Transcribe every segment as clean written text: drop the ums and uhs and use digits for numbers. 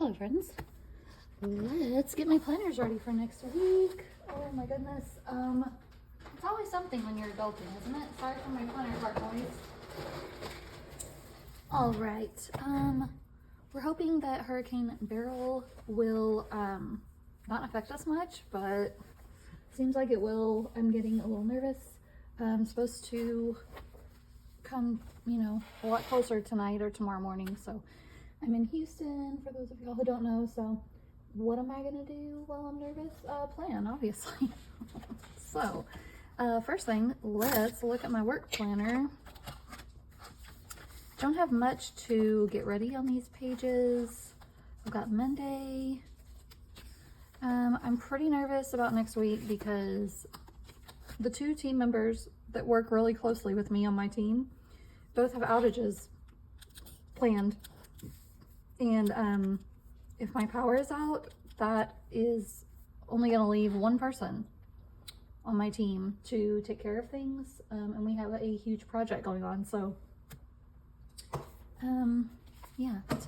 Hello friends, let's get my planners ready for next week. Oh my goodness, it's always something when you're adulting, isn't it? Sorry for my planner part noise. All right, we're hoping that Hurricane Beryl will not affect us much, but seems like it will. I'm getting a little nervous. I'm supposed to come, you know, a lot closer tonight or tomorrow morning, so I'm in Houston, for those of y'all who don't know. So what am I gonna do while I'm nervous? Plan, obviously. So first thing, let's look at my work planner. Don't have much to get ready on these pages. I've got Monday. I'm pretty nervous about next week because the two team members that work really closely with me on my team both have outages planned. And if my power is out, that is only going to leave one person on my team to take care of things. And we have a huge project going on. So, yeah, that's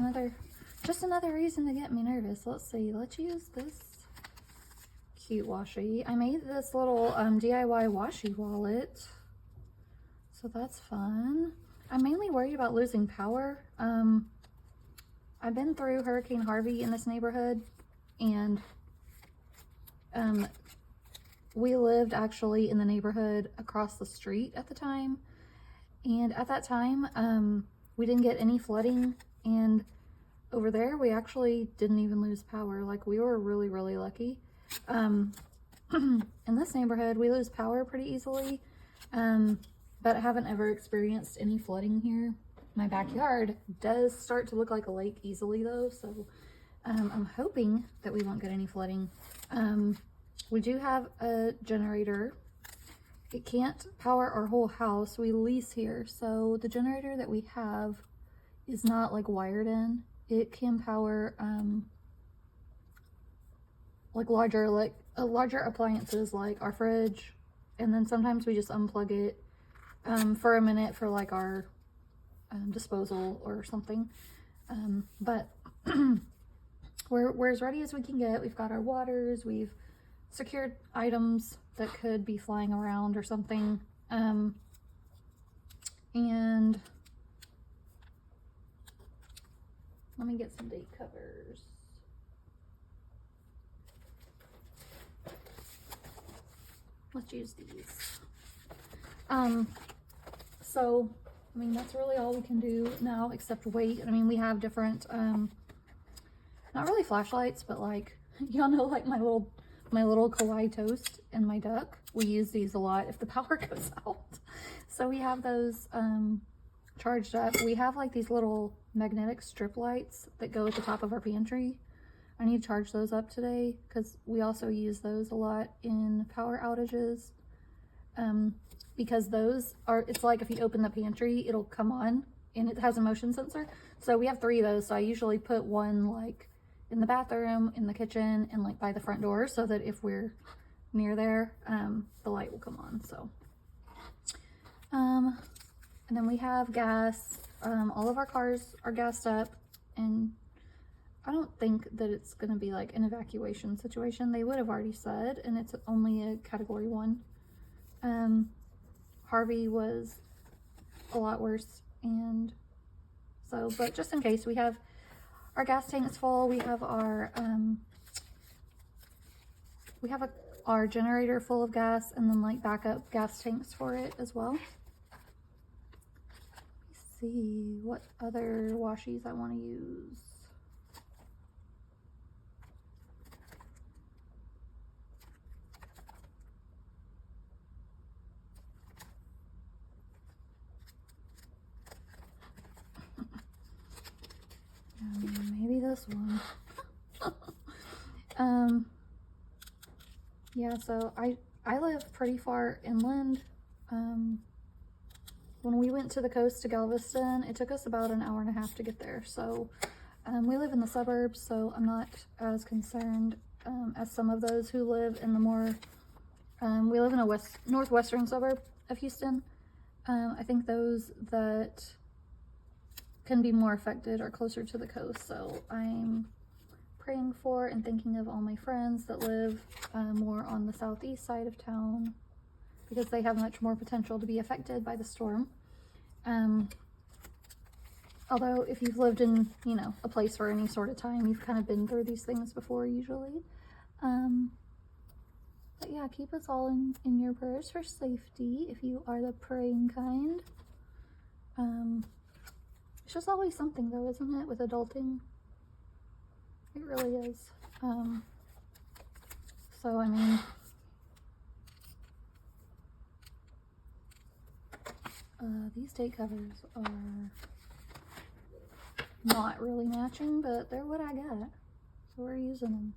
just another reason to get me nervous. Let's see. Let's use this cute washi. I made this little DIY washi wallet. So that's fun. I'm mainly worried about losing power. I've been through Hurricane Harvey in this neighborhood, and we lived actually in the neighborhood across the street at the time. And at that time, we didn't get any flooding, and over there we actually didn't even lose power. Like, we were really, really lucky. In this neighborhood, we lose power pretty easily, but I haven't ever experienced any flooding here. My backyard does start to look like a lake easily though, so I'm hoping that we won't get any flooding. We do have a generator. It can't power our whole house. We lease here, so the generator that we have is not like wired in. It can power like larger appliances like our fridge, and then sometimes we just unplug it for a minute for like our disposal or something. But we're as ready as we can get. We've got our waters, we've secured items that could be flying around or something, and let me get some date covers. Let's use these. So I mean, that's really all we can do now except wait. I mean, we have different, not really flashlights, but like, y'all know, like my little kawaii toast and my duck. We use these a lot if the power goes out. So we have those charged up. We have like these little magnetic strip lights that go at the top of our pantry. I need to charge those up today because we also use those a lot in power outages. Because those are, it's like if you open the pantry, it'll come on, and it has a motion sensor. So we have 3 of those. So I usually put one like in the bathroom, in the kitchen, and like by the front door, so that if we're near there, the light will come on. So, and then we have gas. All of our cars are gassed up, and I don't think that it's going to be like an evacuation situation. They would have already said, and it's only a category 1. Harvey was a lot worse, and so, but just in case, we have our gas tanks full. We have our our generator full of gas, and then like backup gas tanks for it as well. Let me see what other washies I want to use. Maybe this one. Yeah, so I live pretty far inland. When we went to the coast to Galveston, it took us about an hour and a half to get there. So we live in the suburbs, so I'm not as concerned as some of those who live in the more, we live in a northwestern suburb of Houston. I think those that can be more affected are closer to the coast, so I'm praying for and thinking of all my friends that live more on the southeast side of town, because they have much more potential to be affected by the storm. Although if you've lived in, you know, a place for any sort of time, you've kind of been through these things before usually. But yeah, keep us all in your prayers for safety if you are the praying kind. It's just always something though, isn't it, with adulting? It really is. So, I mean, these date covers are not really matching, but they're what I got, so we're using them.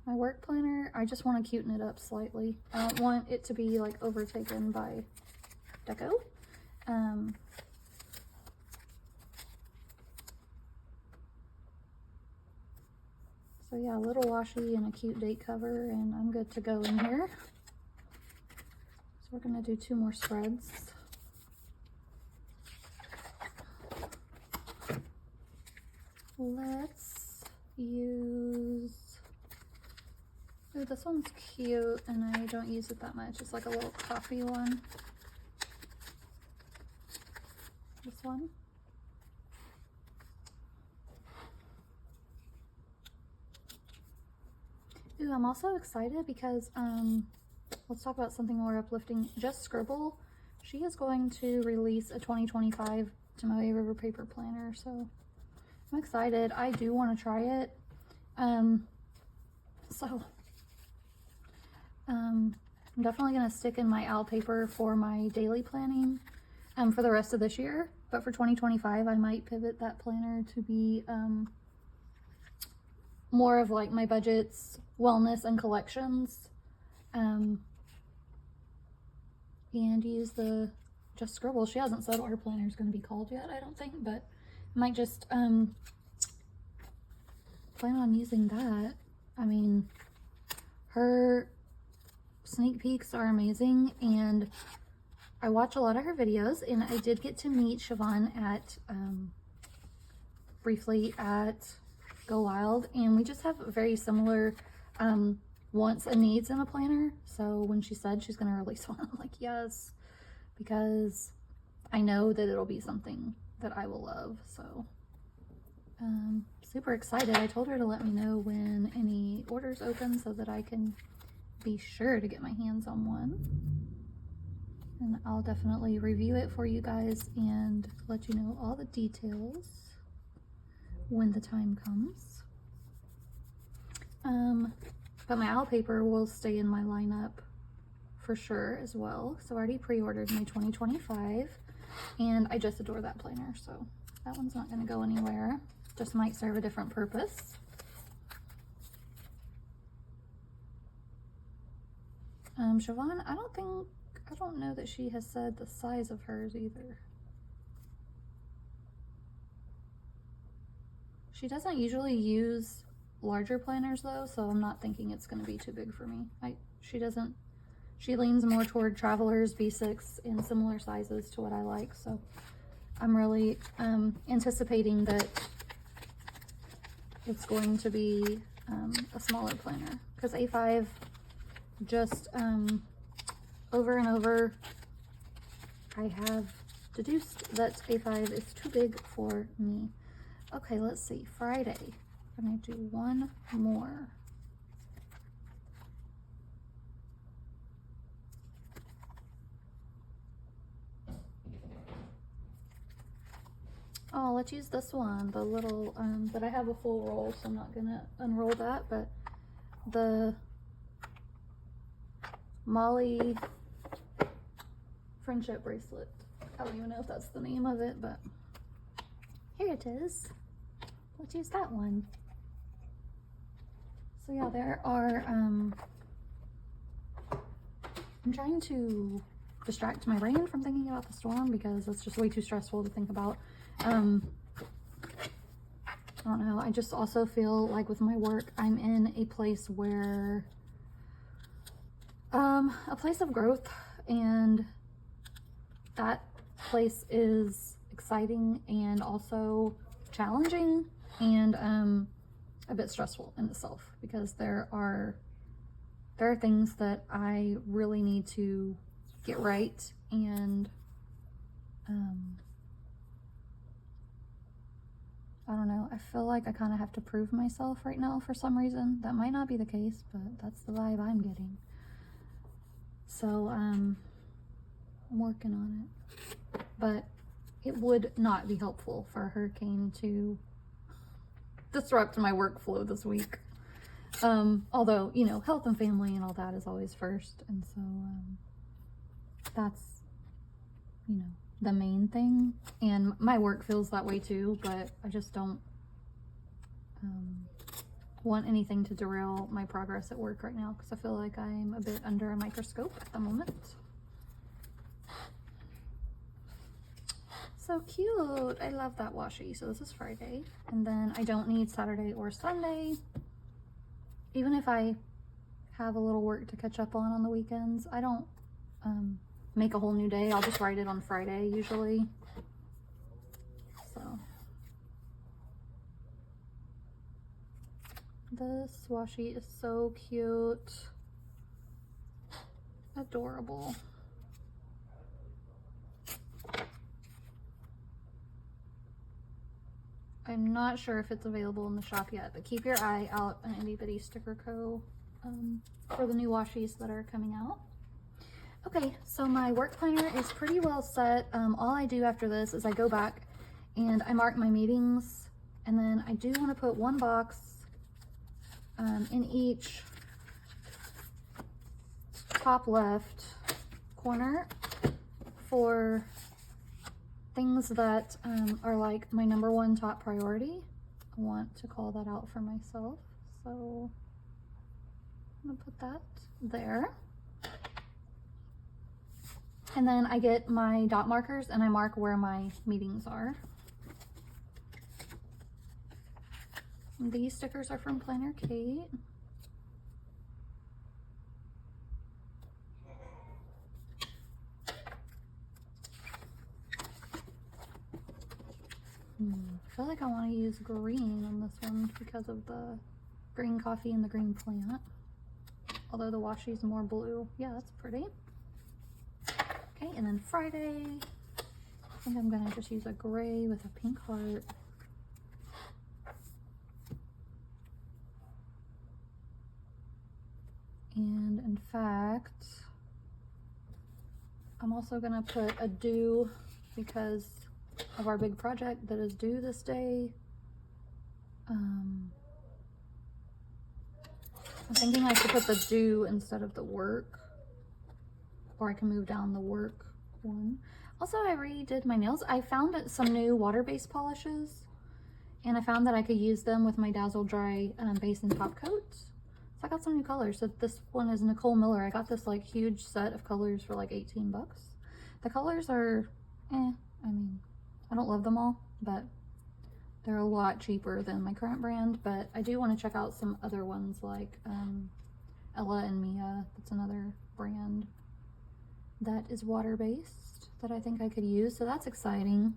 My work planner, I just want to cuten it up slightly. I don't want it to be like overtaken by deco. So yeah, a little washi and a cute date cover, and I'm good to go in here. So we're gonna do 2 more spreads. Let's use, ooh, this one's cute and I don't use it that much. It's like a little coffee one. This one. Ooh, I'm also excited because, let's talk about something more uplifting. Just Scribble, she is going to release a 2025 Tomoe River paper planner, so I'm excited. I do want to try it. I'm definitely going to stick in my owl paper for my daily planning for the rest of this year. But for 2025, I might pivot that planner to be more of like my budgets, wellness, and collections. And use the Just Scribble. She hasn't said what her planner is going to be called yet, I don't think, but I might just plan on using that. I mean, her sneak peeks are amazing, and I watch a lot of her videos, and I did get to meet Siobhan at briefly at Go Wild, and we just have very similar wants and needs in a planner. So when she said she's going to release one, I'm like, yes, because I know that it'll be something that I will love. So super excited. I told her to let me know when any orders open so that I can be sure to get my hands on one, and I'll definitely review it for you guys and let you know all the details when the time comes. But my owl paper will stay in my lineup for sure as well. So I already pre-ordered my 2025, and I just adore that planner, so that one's not going to go anywhere. Just might serve a different purpose. Siobhan, I don't know that she has said the size of hers either. She doesn't usually use larger planners though, so I'm not thinking it's going to be too big for me. She leans more toward Travelers, B6, in similar sizes to what I like, so I'm really anticipating that it's going to be a smaller planner, because A5 just over and over I have deduced that A5 is too big for me. Okay, let's see. Friday, I'm gonna do one more. Oh, let's use this one, the little, but I have a full roll, so I'm not gonna unroll that, but the Molly friendship bracelet. I don't even know if that's the name of it, but here it is. Let's use that one. So yeah, there are, I'm trying to distract my brain from thinking about the storm because it's just way too stressful to think about. I don't know. I just also feel like with my work, I'm in a place where, a place of growth, and that place is exciting and also challenging and a bit stressful in itself, because there are things that I really need to get right, and I don't know, I feel like I kind of have to prove myself right now for some reason. That might not be the case, but that's the vibe I'm getting. So I'm working on it, but it would not be helpful for a hurricane to disrupt my workflow this week. Although, you know, health and family and all that is always first, and so that's, you know, the main thing, and my work feels that way too, but I just don't want anything to derail my progress at work right now, because I feel like I'm a bit under a microscope at the moment. So cute. I love that washi. So this is Friday, and then I don't need Saturday or Sunday. Even if I have a little work to catch up on the weekends, I don't make a whole new day. I'll just write it on Friday usually. So this washi is so cute. Adorable. I'm not sure if it's available in the shop yet, but keep your eye out on Itty Bitty Sticker Co. For the new washies that are coming out. Okay, so my work planner is pretty well set. All I do after this is I go back and I mark my meetings, and then I do want to put one box in each top left corner for things that are like my #1 top priority. I want to call that out for myself, so I'm gonna put that there. And then I get my dot markers and I mark where my meetings are. And these stickers are from Planner Kate. I feel like I want to use green on this one because of the green coffee and the green plant. Although the washi is more blue. Yeah, that's pretty. Okay, and then Friday, I think I'm gonna just use a gray with a pink heart. And in fact, I'm also gonna put a due because of our big project that is due this day. I'm thinking I should put the due instead of the work, or I can move down the work one. Also, I redid my nails. I found some new water-based polishes, and I found that I could use them with my Dazzle Dry base and top coat. So I got some new colors. So this one is Nicole Miller. I got this like huge set of colors for like 18 bucks. The colors are, I mean, I don't love them all, but they're a lot cheaper than my current brand. But I do want to check out some other ones like Ella and Mia. That's another brand that is water-based that I think I could use. So that's exciting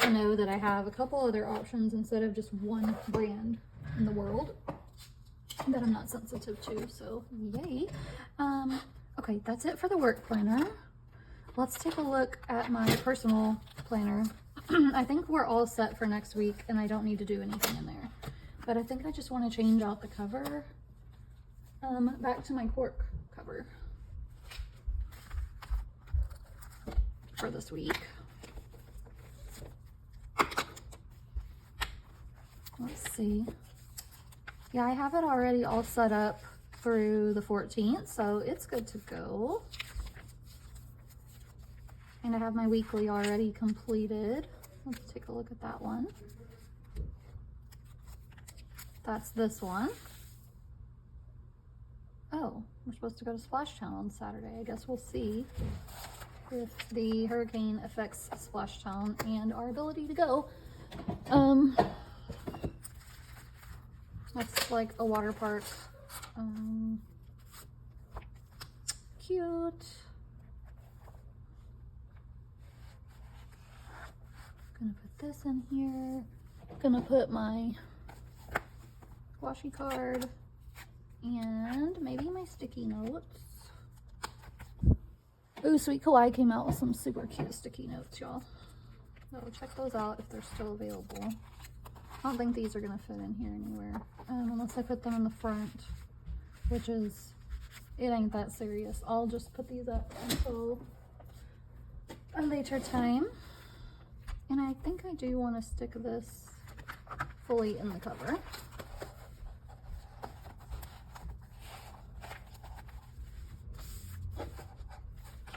to know that I have a couple other options instead of just one brand in the world that I'm not sensitive to. So yay. Okay, that's it for the work planner. Let's take a look at my personal planner. I think we're all set for next week and I don't need to do anything in there, but I think I just want to change out the cover back to my cork cover for this week. Let's see. Yeah, I have it already all set up through the 14th, so it's good to go. And I have my weekly already completed. Let's take a look at that one. That's this one. Oh, we're supposed to go to Splash Town on Saturday. I guess we'll see if the hurricane affects Splash Town and our ability to go. That's like a water park. Cute. Gonna put this in here. Gonna put my washi card and maybe my sticky notes. Ooh, Sweet Kawaii came out with some super cute sticky notes, y'all. So check those out if they're still available. I don't think these are gonna fit in here anywhere, unless I put them in the front, which is, it ain't that serious. I'll just put these up until a later time. And I think I do want to stick this fully in the cover.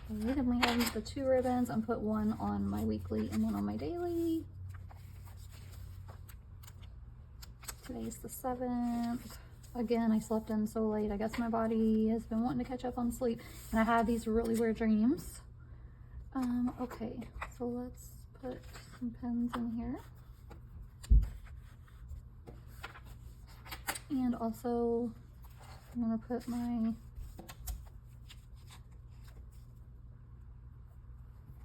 Okay, then we have the 2 ribbons and put one on my weekly and one on my daily. Today's the 7th. Again, I slept in so late. I guess my body has been wanting to catch up on sleep. And I had these really weird dreams. Okay, so let's put some pins in here. And also, I'm going to put my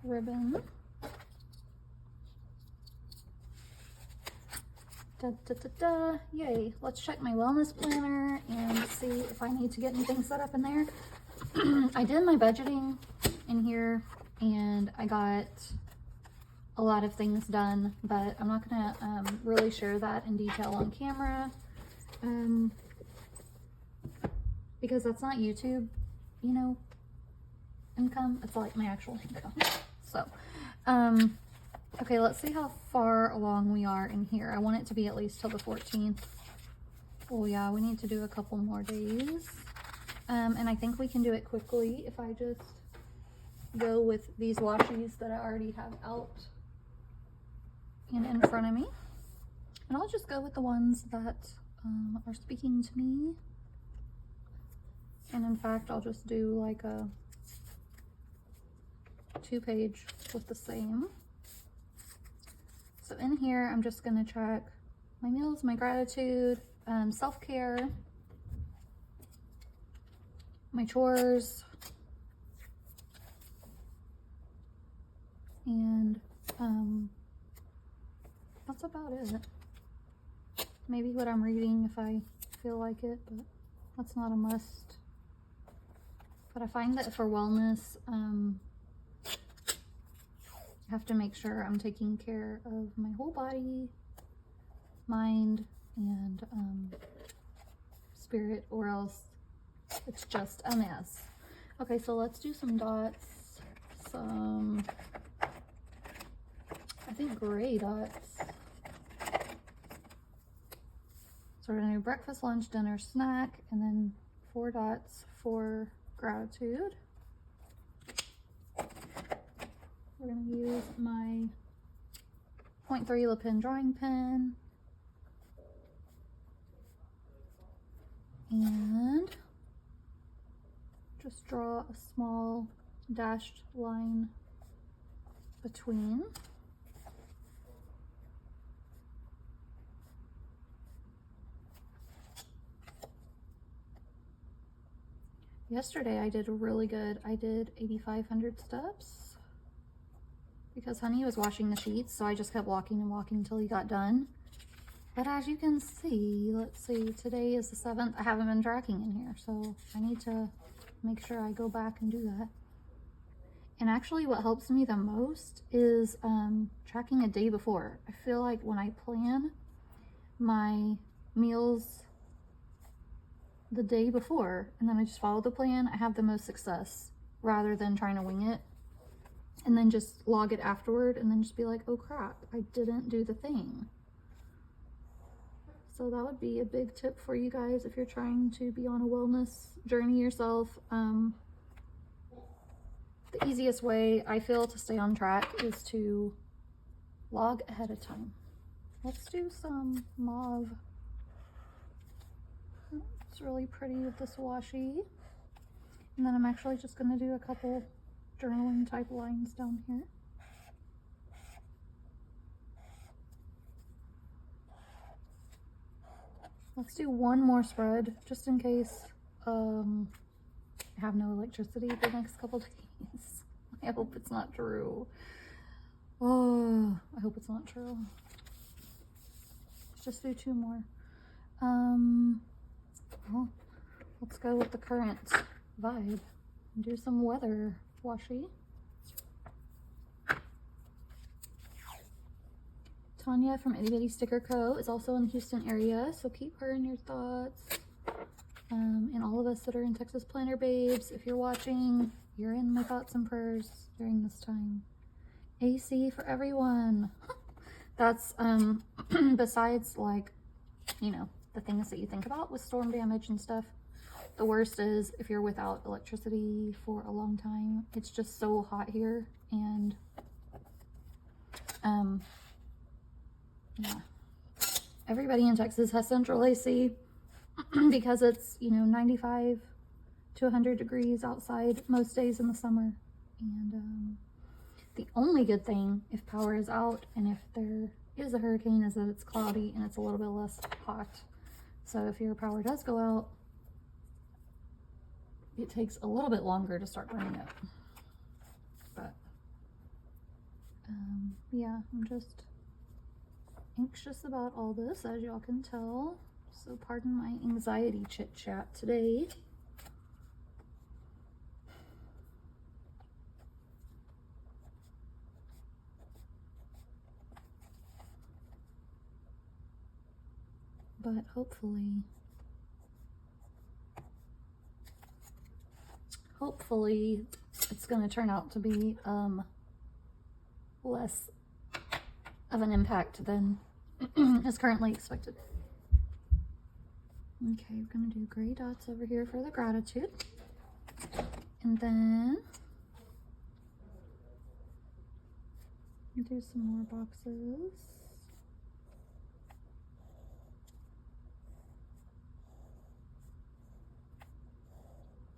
ribbon. Da, da, da, da. Yay. Let's check my wellness planner and see if I need to get anything set up in there. I did my budgeting in here and I got a lot of things done, but I'm not gonna really share that in detail on camera because that's not YouTube, you know, income. It's like my actual income. So okay, let's see how far along we are in here. I want it to be at least till the 14th. Oh yeah, we need to do a couple more days. And I think we can do it quickly if I just go with these washies that I already have out and in front of me. And I'll just go with the ones that are speaking to me. And in fact, I'll just do like a 2-page with the same. So in here, I'm just going to track my meals, my gratitude, self-care, my chores, and that's about it. Maybe what I'm reading if I feel like it, but that's not a must. But I find that for wellness, I have to make sure I'm taking care of my whole body, mind, and spirit, or else it's just a mess. Okay, so let's do some dots. Some, I think, gray dots. So we're gonna do breakfast, lunch, dinner, snack, and then 4 dots for gratitude. We're going to use my 0.3 Le Pen drawing pen and just draw a small dashed line between. Yesterday I did really good. I did 8,500 steps. Because Honey was washing the sheets, so I just kept walking and walking until he got done. But as you can see, let's see, today is the 7th. I haven't been tracking in here, so I need to make sure I go back and do that. And actually what helps me the most is tracking a day before. I feel like when I plan my meals the day before and then I just follow the plan, I have the most success rather than trying to wing it and then just log it afterward and then just be like, oh crap, I didn't do the thing. So that would be a big tip for you guys if you're trying to be on a wellness journey yourself. The easiest way I feel to stay on track is to log ahead of time. Let's do some mauve. It's really pretty with this washi. And then I'm actually just going to do a couple journaling type lines down here. Let's do one more spread just in case I have no electricity the next couple days. I hope it's not true. Oh, I hope it's not true. just do 2 more. Well, let's go with the current vibe and do some weather washi. Tanya from Itty Bitty Sticker Co. is also in the Houston area, so keep her in your thoughts. And all of us that are in Texas Planner Babes, if you're watching, you're in my thoughts and prayers during this time. AC for everyone. That's, besides, like, you know, the things that you think about with storm damage and stuff, the worst is if you're without electricity for a long time. It's just so hot here, and, yeah. Everybody in Texas has central AC because it's, you know, 95 to 100 degrees outside most days in the summer. And the only good thing if power is out and if there is a hurricane is that it's cloudy and it's a little bit less hot. So if your power does go out, it takes a little bit longer to start burning up. But yeah, I'm just anxious about all this, as y'all can tell. So pardon my anxiety chit chat today. But hopefully it's going to turn out to be less of an impact than is currently expected. Okay, we're going to do gray dots over here for the gratitude. And then do some more boxes.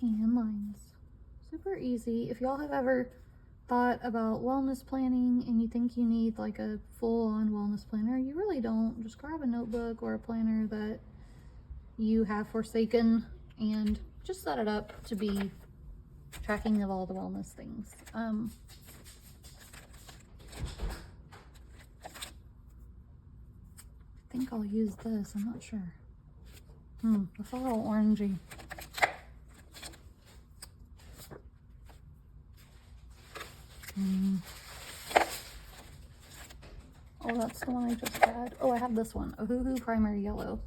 And lines. Super easy. If y'all have ever thought about wellness planning and you think you need like a full-on wellness planner, you really don't. Just grab a notebook or a planner that you have forsaken and just set it up to be tracking of all the wellness things. I think I'll use this. I'm not sure. It's a little orangey. Oh, that's the one I just had. Oh, I have this one. Ohuhu Primary Yellow.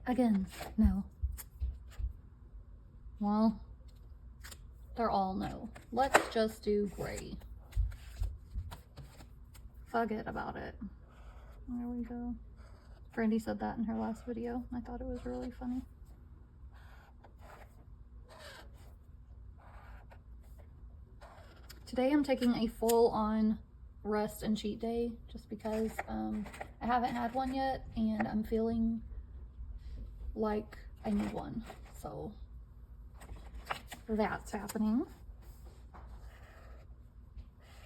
Again, no. Well, they're all no. Let's just do gray. Forget about it. There we go. Brandy said that in her last video. I thought it was really funny. Today I'm taking a full-on rest and cheat day just because I haven't had one yet and I'm feeling like I need one. So that's happening.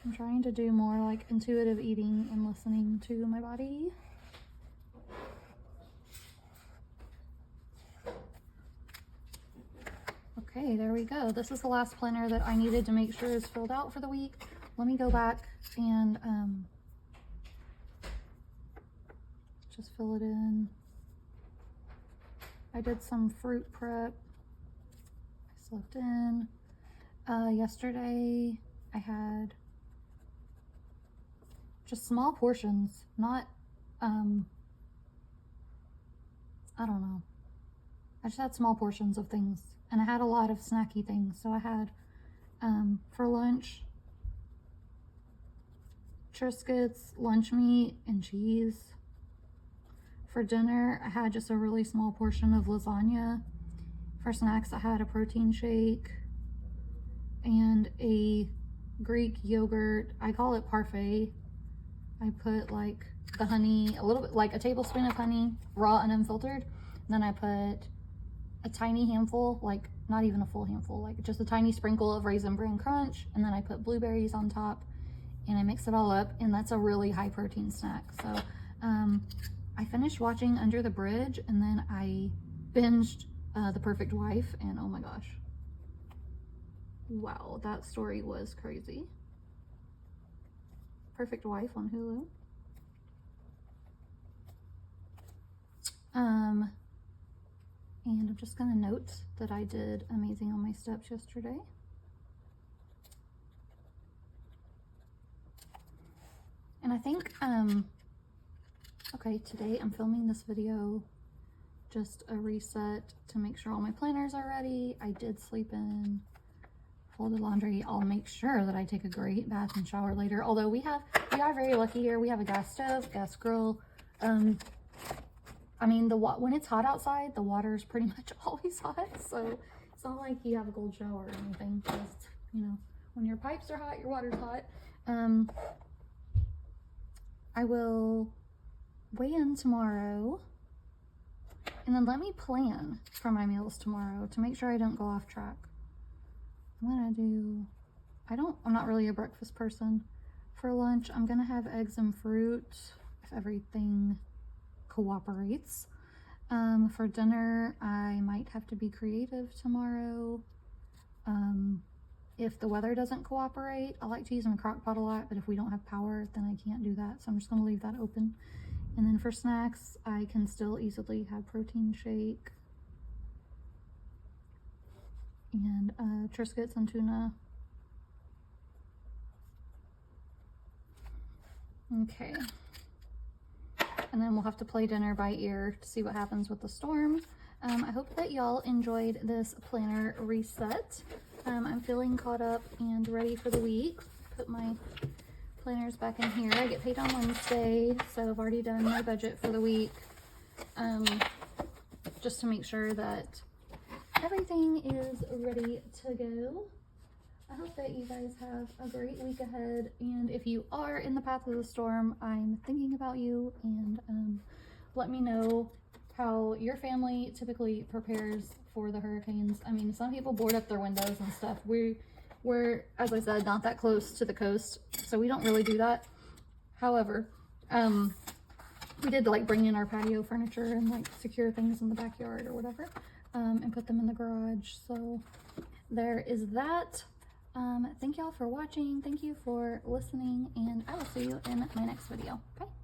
I'm trying to do more like intuitive eating and listening to my body. Okay, there we go. This is the last planner that I needed to make sure is filled out for the week. Let me go back and just fill it in. I did some fruit prep. I slept in. Yesterday I had just small portions, not, I don't know. I just had small portions of things. And I had a lot of snacky things. So I had, for lunch, Triscuits, lunch meat, and cheese. For dinner, I had just a really small portion of lasagna. For snacks, I had a protein shake and a Greek yogurt. I call it parfait. I put like the honey, a little bit, like a tablespoon of honey, raw and unfiltered. And then I put a tiny handful, like not even a full handful, like just a tiny sprinkle of Raisin Bran Crunch, and then I put blueberries on top and I mix it all up, and that's a really high protein snack. So I finished watching Under the Bridge and then I binged The Perfect Wife, and oh my gosh, wow, that story was crazy. Perfect Wife on Hulu. And I'm just gonna note that I did amazing on my steps yesterday. And I think, okay, today I'm filming this video, just a reset to make sure all my planners are ready. I did sleep in, folded laundry. I'll make sure that I take a great bath and shower later. Although we are very lucky here. We have a gas stove, gas grill. I mean, when it's hot outside, the water is pretty much always hot. So it's not like you have a cold shower or anything. Just, you know, when your pipes are hot, your water's hot. I will weigh in tomorrow. And then let me plan for my meals tomorrow to make sure I don't go off track. I'm not really a breakfast person. For lunch, I'm gonna have eggs and fruit if everything cooperates. For dinner, I might have to be creative tomorrow. If the weather doesn't cooperate, I like to use my crock pot a lot, but if we don't have power, then I can't do that. So I'm just gonna leave that open. And then for snacks, I can still easily have protein shake and Triscuits and tuna. Okay. And then we'll have to play dinner by ear to see what happens with the storm. I hope that y'all enjoyed this planner reset. I'm feeling caught up and ready for the week. Put my planners back in here. I get paid on Wednesday, so I've already done my budget for the week. Just to make sure that everything is ready to go. I hope that you guys have a great week ahead, and if you are in the path of the storm, I'm thinking about you, and let me know how your family typically prepares for the hurricanes. I mean, some people board up their windows and stuff. We're, as I said, not that close to the coast, so we don't really do that. However, we did like bring in our patio furniture and like secure things in the backyard or whatever, and put them in the garage. So there is that. Thank y'all for watching. Thank you for listening, and I will see you in my next video. Bye.